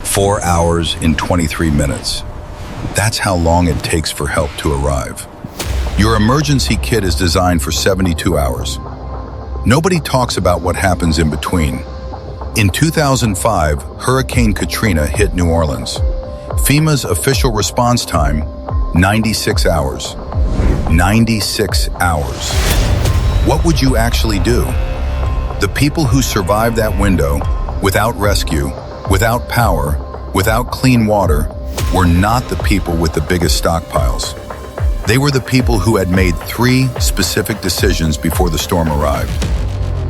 4 hours and 23 minutes. That's how long it takes for help to arrive. Your emergency kit is designed for 72 hours. Nobody talks about what happens in between. In 2005, Hurricane Katrina hit New Orleans. FEMA's official response time, 96 hours. 96 hours. What would you actually do? The people who survived that window, without rescue, without power, without clean water, were not the people with the biggest stockpiles. They were the people who had made 3 specific decisions before the storm arrived.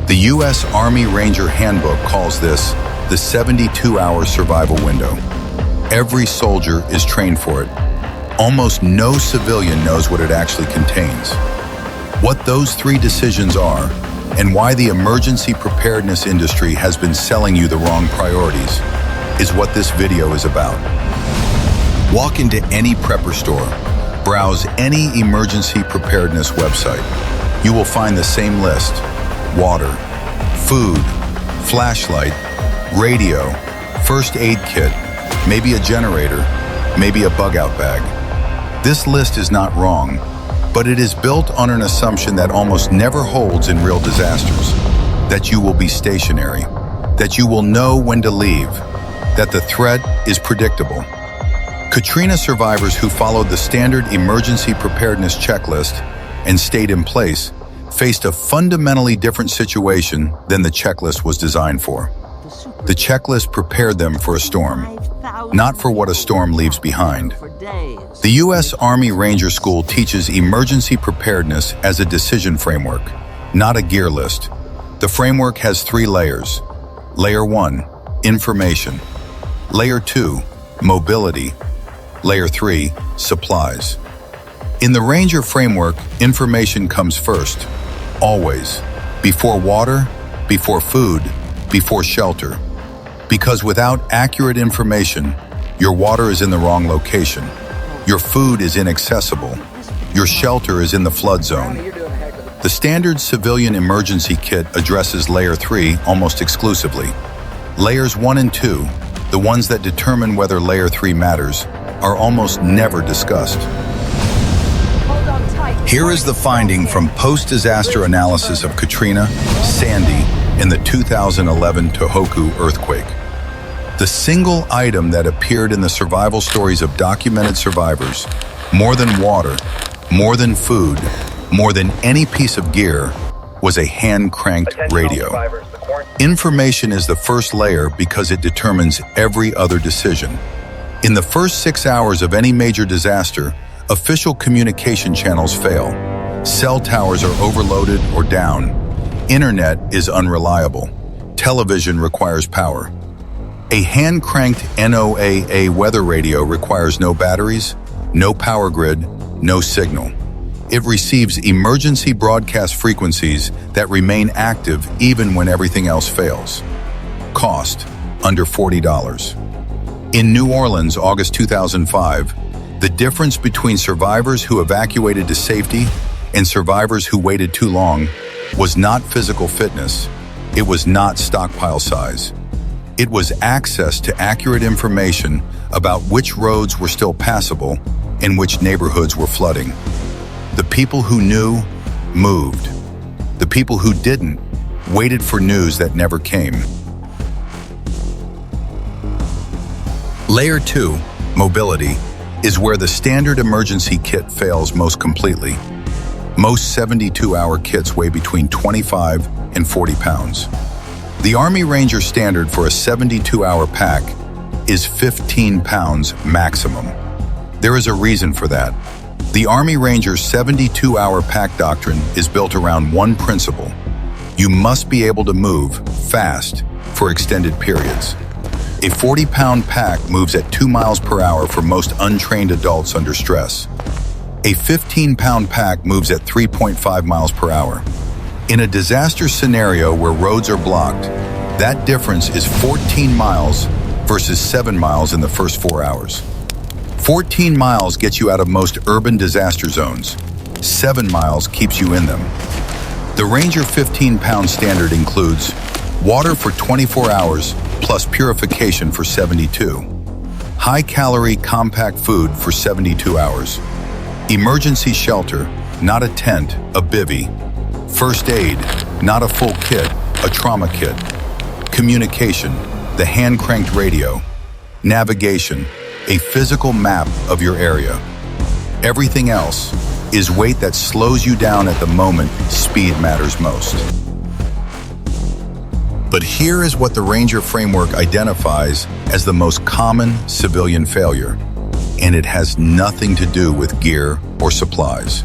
The U.S. Army Ranger Handbook calls this the 72-hour survival window. Every soldier is trained for it. Almost no civilian knows what it actually contains. What those 3 decisions are, and why the emergency preparedness industry has been selling you the wrong priorities, is what this video is about. Walk into any prepper store, browse any emergency preparedness website. You will find the same list: water, food, flashlight, radio, first aid kit, maybe a generator, maybe a bug-out bag. This list is not wrong, but it is built on an assumption that almost never holds in real disasters: that you will be stationary, that you will know when to leave, that the threat is predictable. Katrina survivors who followed the standard emergency preparedness checklist and stayed in place faced a fundamentally different situation than the checklist was designed for. The checklist prepared them for a storm, not for what a storm leaves behind. The U.S. Army Ranger School teaches emergency preparedness as a decision framework, not a gear list. The framework has 3 layers. Layer 1, information. Layer 2, mobility. Layer 3, supplies. In the Ranger framework, information comes first, always, before water, before food, before shelter. Because without accurate information, your water is in the wrong location, your food is inaccessible, your shelter is in the flood zone. The standard civilian emergency kit addresses Layer 3 almost exclusively. Layers 1 and 2, the ones that determine whether Layer 3 matters, are almost never discussed. Here is the finding from post-disaster analysis of Katrina, Sandy, and the 2011 Tōhoku earthquake. The single item that appeared in the survival stories of documented survivors, more than water, more than food, more than any piece of gear, was a hand-cranked radio. Information is the first layer because it determines every other decision. In the first 6 hours of any major disaster, official communication channels fail. Cell towers are overloaded or down. Internet is unreliable. Television requires power. A hand-cranked NOAA weather radio requires no batteries, no power grid, no signal. It receives emergency broadcast frequencies that remain active even when everything else fails. Cost, under $40. In New Orleans, August 2005, the difference between survivors who evacuated to safety and survivors who waited too long was not physical fitness. It was not stockpile size. It was access to accurate information about which roads were still passable and which neighborhoods were flooding. The people who knew moved. The people who didn't waited for news that never came. Layer 2, mobility, is where the standard emergency kit fails most completely. Most 72-hour kits weigh between 25 and 40 pounds. The Army Ranger standard for a 72-hour pack is 15 pounds maximum. There is a reason for that. The Army Ranger's 72-hour pack doctrine is built around one principle: you must be able to move fast for extended periods. A 40-pound pack moves at 2 miles per hour for most untrained adults under stress. A 15-pound pack moves at 3.5 miles per hour. In a disaster scenario where roads are blocked, that difference is 14 miles versus 7 miles in the first 4 hours. 14 miles gets you out of most urban disaster zones. 7 miles keeps you in them. The Ranger 15-pound standard includes water for 24 hours plus purification for 72. High-calorie, compact food for 72 hours. Emergency shelter, not a tent, a bivvy. First aid, not a full kit, a trauma kit. Communication, the hand-cranked radio. Navigation, a physical map of your area. Everything else is weight that slows you down at the moment speed matters most. But here is what the Ranger framework identifies as the most common civilian failure, and it has nothing to do with gear or supplies.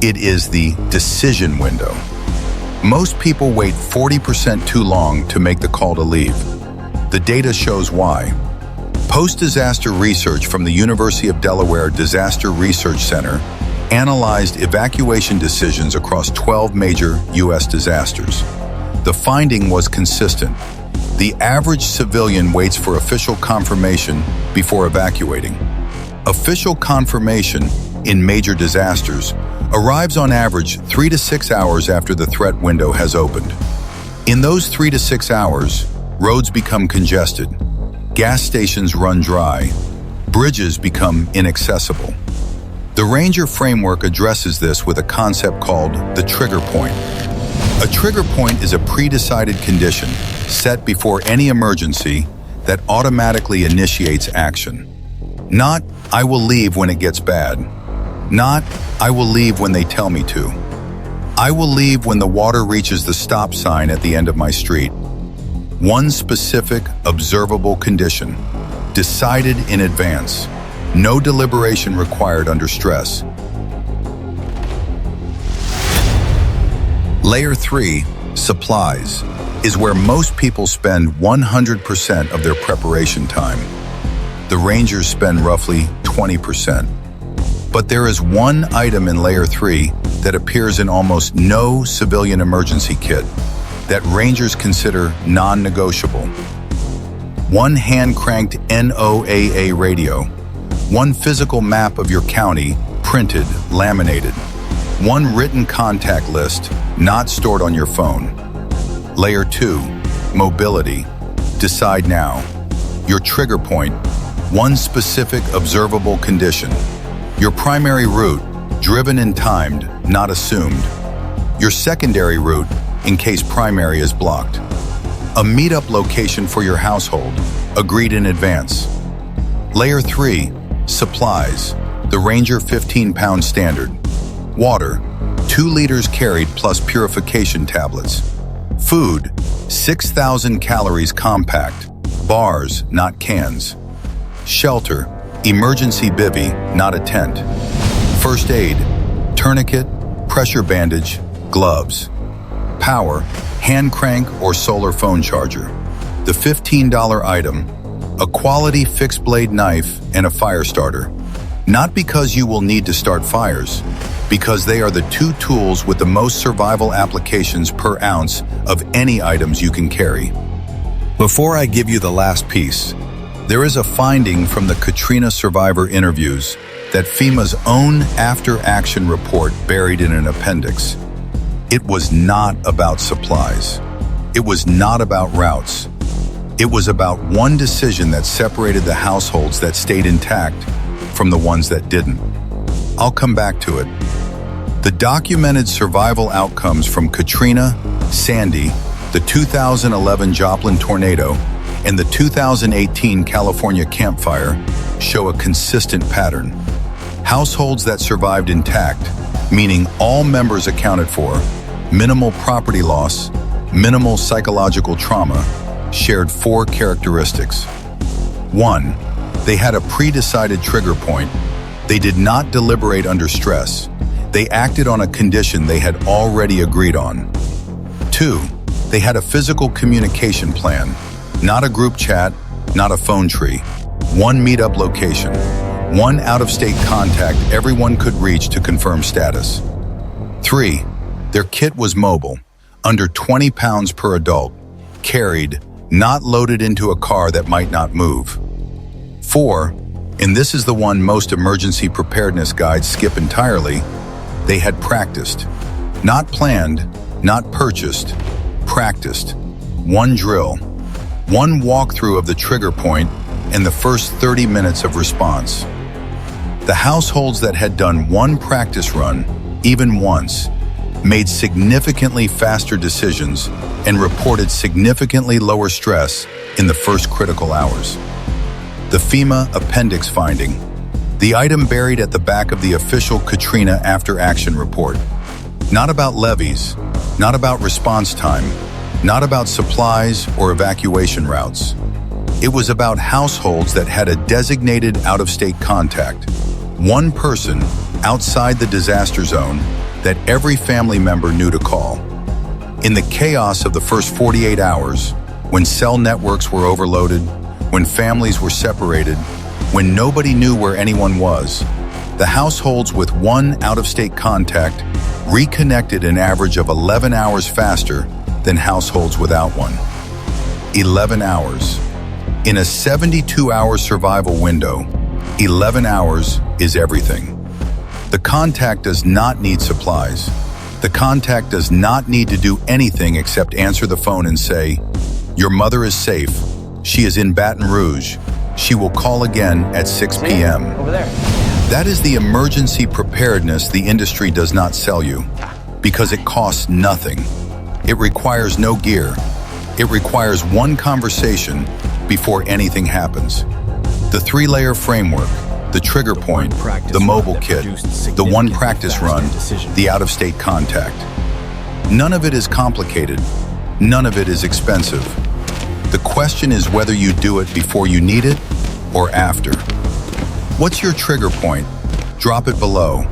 It is the decision window. Most people wait 40% too long to make the call to leave. The data shows why. Post-disaster research from the University of Delaware Disaster Research Center analyzed evacuation decisions across 12 major U.S. disasters. The finding was consistent. The average civilian waits for official confirmation before evacuating. Official confirmation in major disasters arrives on average 3 to 6 hours after the threat window has opened. In those 3 to 6 hours, roads become congested, gas stations run dry, bridges become inaccessible. The Ranger framework addresses this with a concept called the trigger point. A trigger point is a pre-decided condition set before any emergency that automatically initiates action. Not, I will leave when it gets bad. Not, I will leave when they tell me to. I will leave when the water reaches the stop sign at the end of my street. One specific, observable condition, decided in advance. No deliberation required under stress. Layer 3, supplies, is where most people spend 100% of their preparation time. The Rangers spend roughly 20%. But there is one item in Layer 3 that appears in almost no civilian emergency kit that Rangers consider non-negotiable. One hand-cranked NOAA radio. One physical map of your county, printed, laminated. One written contact list, not stored on your phone. Layer 2, mobility. Decide now. Your trigger point, one specific observable condition. Your primary route, driven and timed, not assumed. Your secondary route, in case primary is blocked. A meetup location for your household, agreed in advance. Layer 3, supplies, the Ranger 15-pound standard. Water, 2 liters carried plus purification tablets. Food, 6,000 calories compact, bars, not cans. Shelter, emergency bivvy, not a tent. First aid, tourniquet, pressure bandage, gloves. Power, hand crank or solar phone charger. The $15 item, a quality fixed blade knife and a fire starter. Not because you will need to start fires, because they are the 2 tools with the most survival applications per ounce of any items you can carry. Before I give you the last piece, there is a finding from the Katrina survivor interviews that FEMA's own after-action report buried in an appendix. It was not about supplies. It was not about routes. It was about one decision that separated the households that stayed intact from the ones that didn't. I'll come back to it. The documented survival outcomes from Katrina, Sandy, the 2011 Joplin tornado, and the 2018 California Camp Fire show a consistent pattern. Households that survived intact, meaning all members accounted for, minimal property loss, minimal psychological trauma, shared 4 characteristics. 1, they had a pre-decided trigger point. They did not deliberate under stress. They acted on a condition they had already agreed on. 2, they had a physical communication plan, not a group chat, not a phone tree. One meetup location, one out-of-state contact everyone could reach to confirm status. 3, their kit was mobile, under 20 pounds per adult, carried, not loaded into a car that might not move. 4, and this is the one most emergency preparedness guides skip entirely, they had practiced. Not planned, not purchased, practiced. One drill, One walkthrough of the trigger point and the first 30 minutes of response. The households that had done one practice run, even once, made significantly faster decisions and reported significantly lower stress in the first critical hours. The FEMA appendix finding, the item buried at the back of the official Katrina after-action report. Not about levees, not about response time, not about supplies or evacuation routes. It was about households that had a designated out-of-state contact, one person outside the disaster zone that every family member knew to call. In the chaos of the first 48 hours, when cell networks were overloaded, when families were separated, when nobody knew where anyone was, the households with one out-of-state contact reconnected an average of 11 hours faster than households without one. 11 hours. In a 72-hour survival window, 11 hours is everything. The contact does not need supplies. The contact does not need to do anything except answer the phone and say, "Your mother is safe. She is in Baton Rouge. She will call again at 6 p.m. Over there. That is the emergency preparedness the industry does not sell you, because it costs nothing. It requires no gear. It requires one conversation before anything happens. The 3-layer framework, the trigger point, the mobile kit, the one practice run, the out-of-state contact. None of it is complicated. None of it is expensive. The question is whether you do it before you need it or after. What's your trigger point? Drop it below.